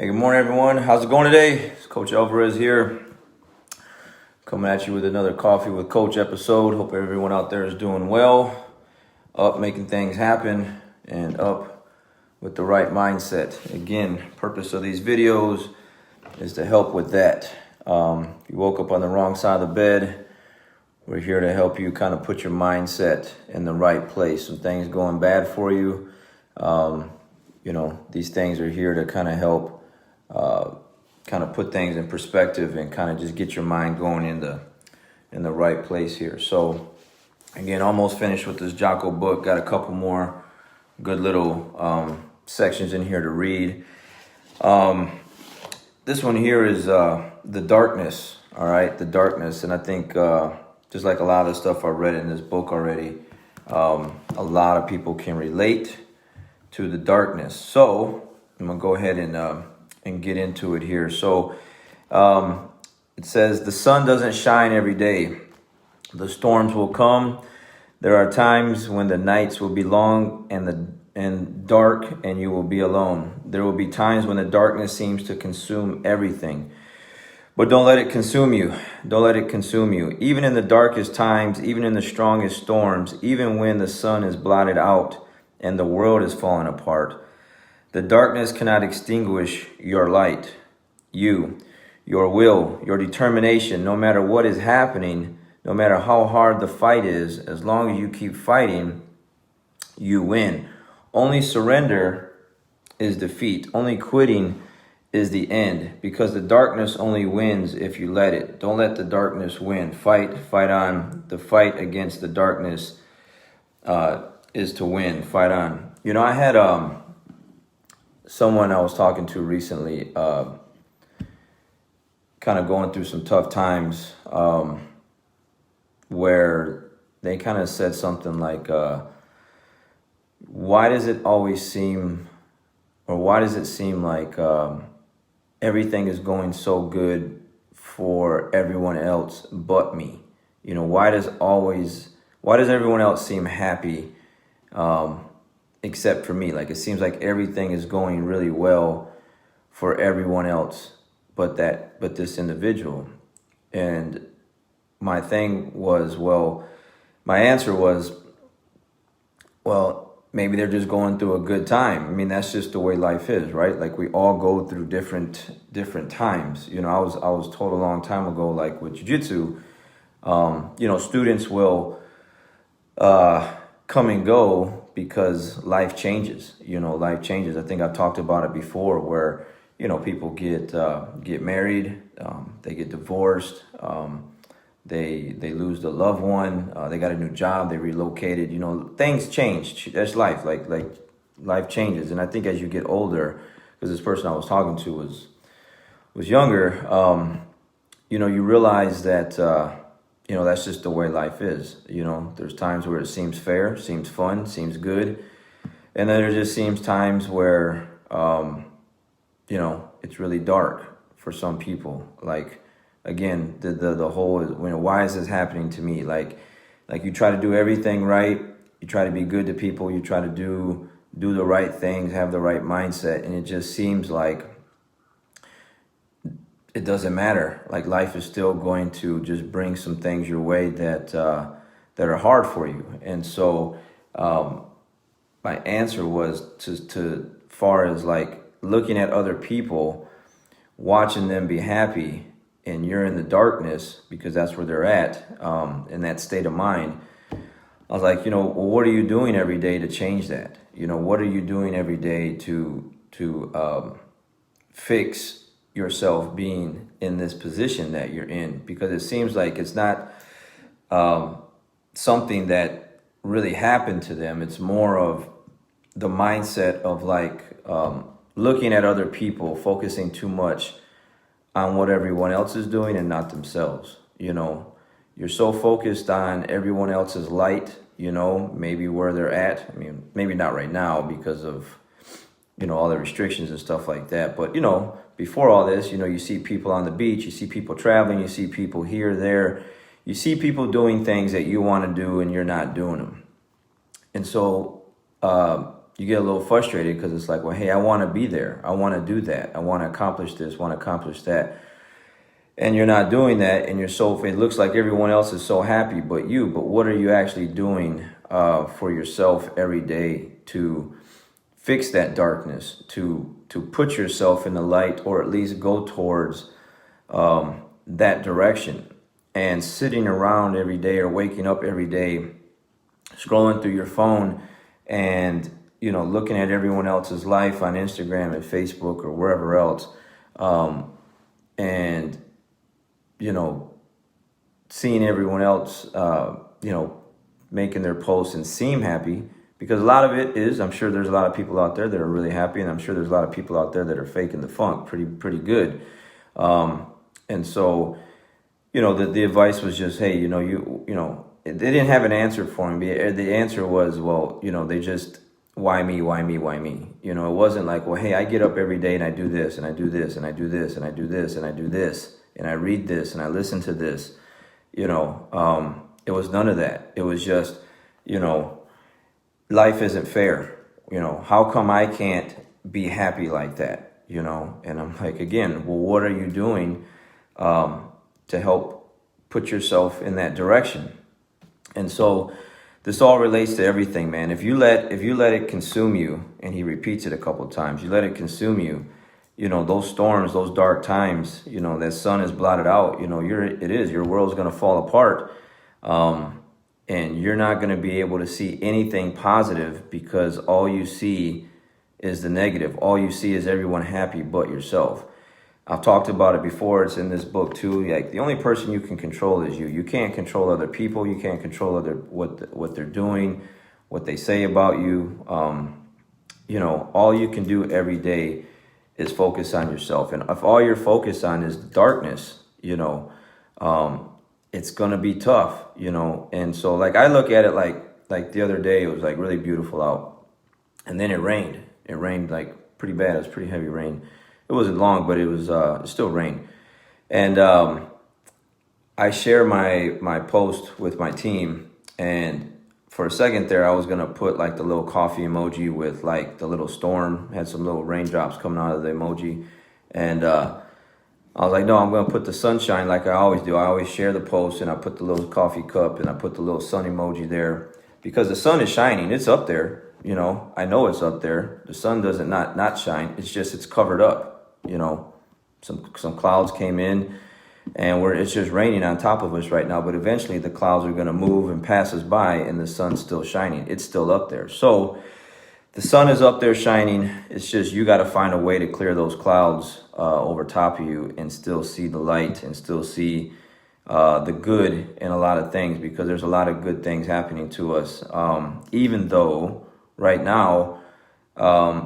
Hey, good morning, everyone. How's it going today? It's Coach Alvarez here, coming at you with another Coffee with Coach episode. Hope everyone out there is doing well, up making things happen, and up with the right mindset. Again, purpose of these videos is to help with that. If you woke up on the wrong side of the bed, we're here to help you kind of put your mindset in the right place. Some things going bad for you, these things are here to kind of help kind of put things in perspective and kind of just get your mind going in the right place here. So again, almost finished with this Jocko book. Got a couple more good little sections in here to read. This one here is the darkness. All right, the darkness. And I think just like a lot of the stuff I read in this book already, a lot of people can relate to the darkness. So I'm gonna go ahead and get into it here. So it says, the sun doesn't shine every day. The storms will come. There are times when the nights will be long and dark, and you will be alone. There will be times when the darkness seems to consume everything. But don't let it consume you. Don't let it consume you. Even in the darkest times, even in the strongest storms, even when the sun is blotted out and the world is falling apart, the darkness cannot extinguish your light, your will, your determination. No matter what is happening, no matter how hard the fight is, as long as you keep fighting, you win. Only surrender is defeat. Only quitting is the end, because the darkness only wins if you let it. Don't let the darkness win. Fight on. The fight against the darkness is to win. Fight on. I had someone I was talking to recently, kind of going through some tough times, where they kind of said something like, why does it seem like everything is going so good for everyone else but me? Why does everyone else seem happy except for me? Like, it seems like everything is going really well for everyone else but this individual. And my answer was, well, maybe they're just going through a good time. I mean, that's just the way life is, right? Like, we all go through different times. I was told a long time ago, like with jiu-jitsu, students will come and go because life changes. Life changes. I think I've talked about it before, where people get married, they get divorced, they lose the loved one, they got a new job, they relocated. Things change. That's life. Like life changes. And I think as you get older, because this person I was talking to was younger, you realize that that's just the way life is. There's times where it seems fair, seems fun, seems good. And then there just seems times where, it's really dark for some people. Like, again, the whole, why is this happening to me? Like you try to do everything right. You try to be good to people. You try to do the right things, have the right mindset. And it just seems like it doesn't matter. Like, life is still going to just bring some things your way that are hard for you. And so my answer was to far as like looking at other people, watching them be happy, and you're in the darkness because that's where they're at, in that state of mind. I was like, well, what are you doing every day to change that? What are you doing every day to fix yourself being in this position that you're in? Because it seems like it's not something that really happened to them. It's more of the mindset of like looking at other people, focusing too much on what everyone else is doing and not themselves. You're so focused on everyone else's light, maybe where they're at. I mean, maybe not right now because of, all the restrictions and stuff like that. But, before all this, you see people on the beach, you see people traveling, you see people here, there, you see people doing things that you want to do and you're not doing them. And so you get a little frustrated because it's like, well, hey, I want to be there. I want to do that. I want to accomplish this, want to accomplish that. And you're not doing that, and it looks like everyone else is so happy but what are you actually doing for yourself every day to fix that darkness, to put yourself in the light, or at least go towards that direction? And sitting around every day or waking up every day, scrolling through your phone and, looking at everyone else's life on Instagram and Facebook or wherever else, and seeing everyone else, making their posts and seem happy, because a lot of it is, I'm sure there's a lot of people out there that are really happy, and I'm sure there's a lot of people out there that are faking the funk pretty good. And so, the advice was just, hey, they didn't have an answer for me. The answer was, well, they just, why me? It wasn't like, well, hey, I get up every day and I do this and I do this and I do this and I do this and I do this and I read this and I listen to this. It was none of that. It was just, life isn't fair. How come I can't be happy like that? And I'm like, again, well, what are you doing to help put yourself in that direction? And so this all relates to everything, man. If you let it consume you, and he repeats it a couple of times, you let it consume you, those storms, those dark times, that sun is blotted out, your world's going to fall apart. And you're not going to be able to see anything positive, because all you see is the negative. All you see is everyone happy but yourself. I've talked about it before. It's in this book too. Like, the only person you can control is you. You can't control other people. You can't control what they're doing, what they say about you. All you can do every day is focus on yourself. And if all you're focused on is darkness, it's gonna be tough, And so, like, I look at it like the other day, it was like really beautiful out, and then it rained. It rained like pretty bad. It was pretty heavy rain. It wasn't long, but it still rained. And I share my post with my team, and for a second there, I was gonna put like the little coffee emoji with like the little storm, had some little raindrops coming out of the emoji, and I was like, no, I'm going to put the sunshine like I always do. I always share the post, and I put the little coffee cup, and I put the little sun emoji there, because the sun is shining. It's up there. I know it's up there. The sun doesn't not shine. It's just, it's covered up. Some clouds came in, and it's just raining on top of us right now. But eventually the clouds are going to move and pass us by, and the sun's still shining. It's still up there. So the sun is up there shining. It's just, you got to find a way to clear those clouds over top of you and still see the light and still see the good in a lot of things, because there's a lot of good things happening to us. Even though right now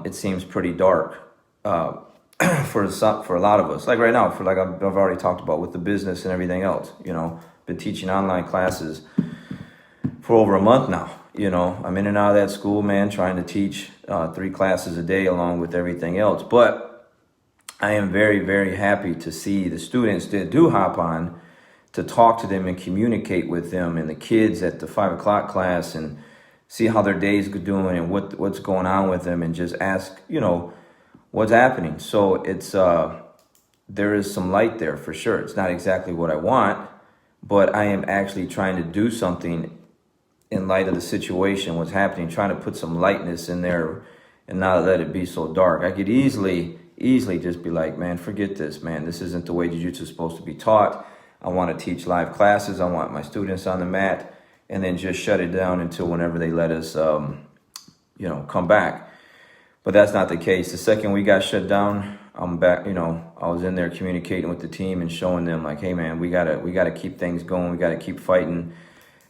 it seems pretty dark for a lot of us. Like right now, I've already talked about with the business and everything else. Been teaching online classes for over a month now. I'm in and out of that school, man, trying to teach 3 classes a day along with everything else. But I am very, very happy to see the students that do hop on, to talk to them and communicate with them, and the kids at the 5 o'clock class, and see how their day's doing and what's going on with them, and just ask, what's happening. So it's there is some light there for sure. It's not exactly what I want, but I am actually trying to do something in light of the situation, what's happening, trying to put some lightness in there and not let it be so dark. I could easily just be like, man, forget this, man. This isn't the way jiu-jitsu is supposed to be taught. I want to teach live classes. I want my students on the mat, and then just shut it down until whenever they let us, come back. But that's not the case. The second we got shut down, I'm back. I was in there communicating with the team and showing them like, hey, man, we gotta keep things going. We gotta keep fighting.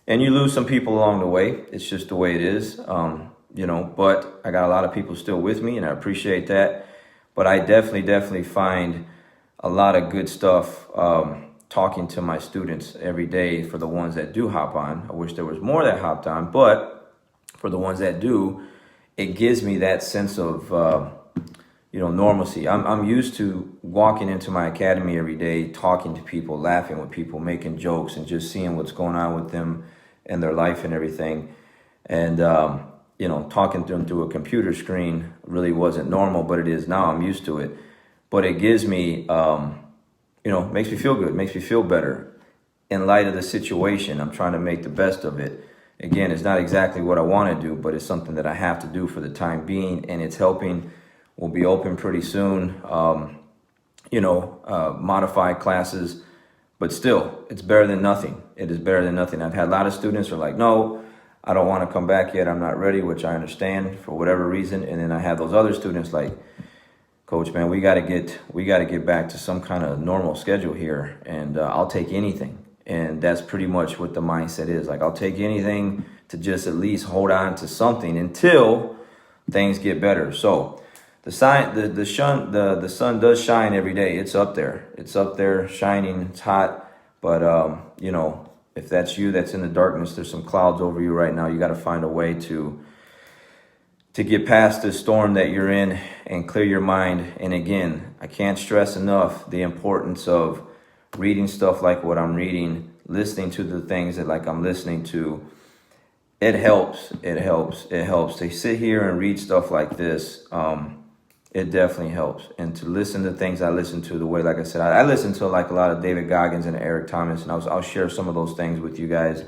And you lose some people along the way. It's just the way it is, but I got a lot of people still with me, and I appreciate that. But I definitely find a lot of good stuff talking to my students every day, for the ones that do hop on. I wish there was more that hopped on, but for the ones that do, it gives me that sense of, normalcy. I'm used to walking into my academy every day, talking to people, laughing with people, making jokes, and just seeing what's going on with them and their life and everything. And talking to them through a computer screen really wasn't normal, but it is now. I'm used to it. But it gives me, makes me feel good, makes me feel better in light of the situation. I'm trying to make the best of it. Again, it's not exactly what I want to do, but it's something that I have to do for the time being, and it's helping. We'll be open pretty soon, modified classes, but still, it's better than nothing. It is better than nothing. I've had a lot of students who are like, no, I don't want to come back yet. I'm not ready, which I understand for whatever reason. And then I have those other students like, Coach, man, we got to get back to some kind of normal schedule here, and I'll take anything. And that's pretty much what the mindset is. Like, I'll take anything to just at least hold on to something until things get better. So the sun does shine every day. It's up there. It's up there shining. It's hot. But, if that's you, that's in the darkness, there's some clouds over you right now. You got to find a way to get past the storm that you're in and clear your mind. And again, I can't stress enough the importance of reading stuff like what I'm reading, listening to the things that like I'm listening to. It helps. It helps. It helps to sit here and read stuff like this. It definitely helps. And to listen to things I listen to the way, like I said, I listen to like a lot of David Goggins and Eric Thomas, and I'll share some of those things with you guys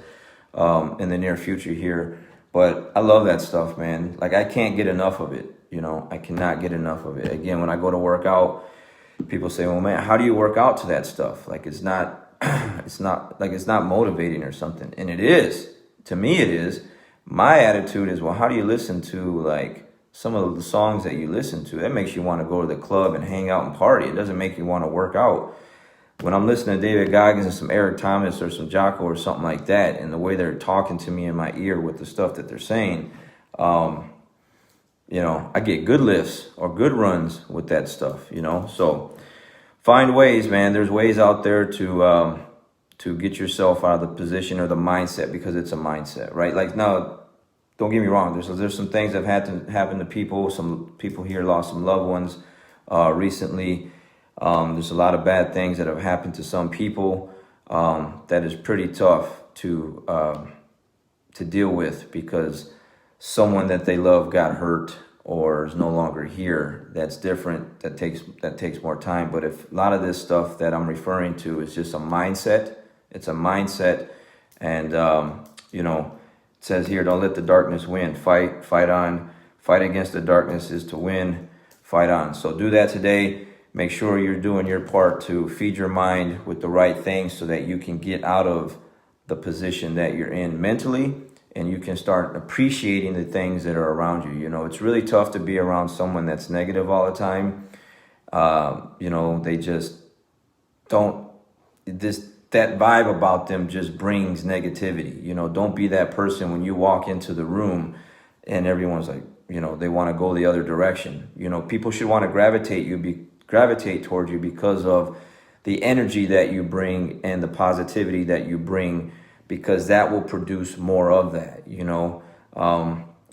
in the near future here. But I love that stuff, man. Like, I can't get enough of it. I cannot get enough of it. Again, when I go to work out, people say, well, man, how do you work out to that stuff? Like, it's not motivating or something. And it is. To me, it is. My attitude is, well, how do you listen to like some of the songs that you listen to? That makes you want to go to the club and hang out and party. It doesn't make you want to work out. When I'm listening to David Goggins and some Eric Thomas or some Jocko or something like that, and the way they're talking to me in my ear with the stuff that they're saying, I get good lifts or good runs with that stuff, So find ways, man. There's ways out there to get yourself out of the position or the mindset, because it's a mindset, right? Like, now, don't get me wrong. There's some things that have happened to people. Some people here lost some loved ones recently. There's a lot of bad things that have happened to some people that is pretty tough to deal with, because someone that they love got hurt or is no longer here. That's different. That takes more time. But if a lot of this stuff that I'm referring to is just a mindset, it's a mindset. And, it says here, don't let the darkness win. Fight on. Fight against the darkness is to win. Fight on. So do that today. Make sure you're doing your part to feed your mind with the right things so that you can get out of the position that you're in mentally, and you can start appreciating the things that are around you. It's really tough to be around someone that's negative all the time. They just don't, that vibe about them just brings negativity. Don't be that person when you walk into the room and everyone's like, they want to go the other direction. People should want to gravitate towards you because of the energy that you bring and the positivity that you bring, because that will produce more of that,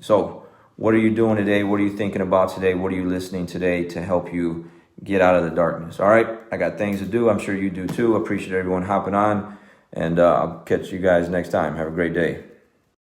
So what are you doing today? What are you thinking about today? What are you listening today to help you get out of the darkness? All right, I got things to do. I'm sure you do too. Appreciate everyone hopping on, and I'll catch you guys next time. Have a great day.